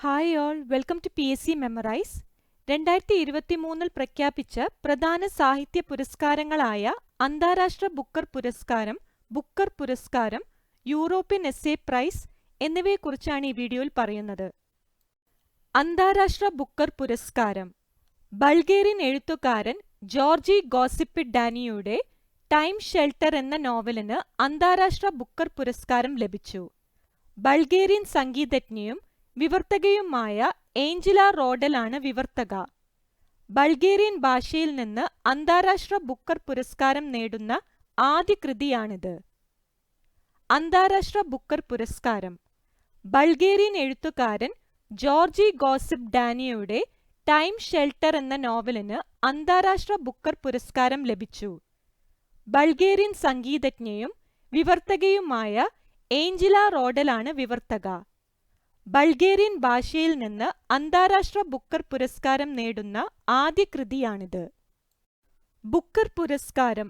Hi all, welcome to PSC memorize. 2023 പ്രഖ്യാപിച്ച പ്രധാന സാഹിത്യ പുരസ്കാരങ്ങളായ അന്താരാഷ്ട്ര ബുക്കർ പുരസ്കാരം, ബുക്കർ പുരസ്കാരം, യൂറോപ്യൻ എസ്സേ പ്രൈസ് എന്നിവയെക്കുറിച്ചാണ് ഈ വീഡിയോയിൽ പറയുന്നത്. അന്താരാഷ്ട്ര ബുക്കർ പുരസ്കാരം. ബൾഗേറിയൻ എഴുത്തുകാരൻ ജോർജി ഗോസിപ്പിഡ് ഡാനിയുടെ ടൈം ഷെൽട്ടർ എന്ന നോവലിന് അന്താരാഷ്ട്ര ബുക്കർ പുരസ്കാരം ലഭിച്ചു. ബൾഗേറിയൻ സംഗീതജ്ഞയും വിവർത്തകയുമായ ഏഞ്ചല റോഡലാണ് വിവർത്തക. ബൾഗേറിയൻ ഭാഷയിൽ നിന്ന് അന്താരാഷ്ട്ര ബുക്കർ പുരസ്കാരം നേടുന്ന ആദ്യ കൃതിയാണിത്. അന്താരാഷ്ട്ര ബുക്കർ പുരസ്കാരം. ബൾഗേറിയൻ എഴുത്തുകാരൻ ജോർജി ഗോസിപ്പ് ഡാനിയുടെ ടൈം ഷെൽട്ടർ എന്ന നോവലിന് അന്താരാഷ്ട്ര ബുക്കർ പുരസ്കാരം ലഭിച്ചു. ബൾഗേറിയൻ സംഗീതജ്ഞയും വിവർത്തകയുമായ ഏഞ്ചല റോഡലാണ് വിവർത്തക. ബൾഗേറിയൻ ഭാഷയിൽ നിന്ന് അന്താരാഷ്ട്ര ബുക്കർ പുരസ്കാരം നേടുന്ന ആദ്യ കൃതിയാണിത്. ബുക്കർ പുരസ്കാരം.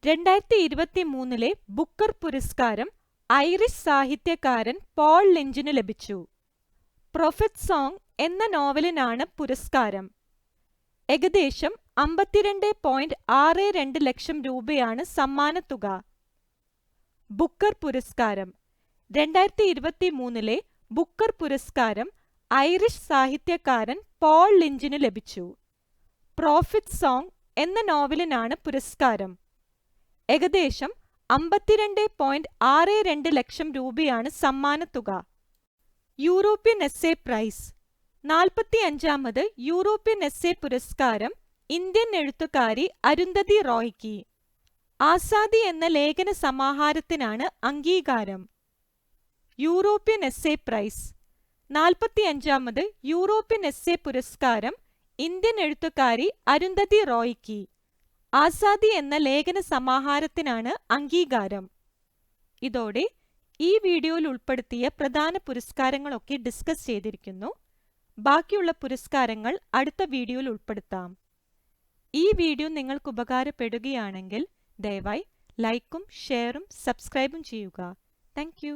2023 ബുക്കർ പുരസ്കാരം ഐറിഷ് സാഹിത്യകാരൻ പോൾ ലിഞ്ചിന് ലഭിച്ചു. പ്രൊഫറ്റ് സോങ് എന്ന നോവലിനാണ് പുരസ്കാരം. ഏകദേശം 52.62 ലക്ഷം രൂപയാണ് സമ്മാനത്തുക. ബുക്കർ പുരസ്കാരം. 2023 ബുക്കർ പുരസ്കാരം ഐറിഷ് സാഹിത്യകാരൻ പോൾ ലിഞ്ചിന് ലഭിച്ചു. പ്രൊഫറ്റ് സോങ് എന്ന നോവലിനാണ് പുരസ്കാരം. ഏകദേശം 52.62 ലക്ഷം രൂപയാണ് സമ്മാനത്തുക. European essay prize. 45ാമത് യൂറോപ്യൻ എസ്സേ പുരസ്കാരം ഇന്ത്യൻ എഴുത്തുകാരി അരുന്ധതി റോയ്ക്ക്. ആസാദി എന്ന ലേഖന സമാഹാരത്തിനാണ് അംഗീകാരം. European essay prize. 45ാമത് യൂറോപ്യൻ എസ്സേ പുരസ്കാരം ഇന്ത്യൻ എഴുത്തുകാരി അരുന്ധതി റോയ്ക്ക്. ആസാദി എന്ന ലേഖന സമാഹാരത്തിനാണ് അംഗീകാരം. ഇതോടെ ഈ വീഡിയോയിൽ ഉൾപ്പെടുത്തിയ പ്രധാന പുരസ്കാരങ്ങളൊക്കെ ഡിസ്കസ് ചെയ്തിരിക്കുന്നു. ബാക്കിയുള്ള പുരസ്കാരങ്ങൾ അടുത്ത വീഡിയോയിൽ ഉൾപ്പെടുത്താം. ഈ വീഡിയോ നിങ്ങൾക്ക് ഉപകാരപ്പെടുകയാണെങ്കിൽ ദയവായി ലൈക്കും ഷെയറും സബ്സ്ക്രൈബും ചെയ്യുക. Thank you.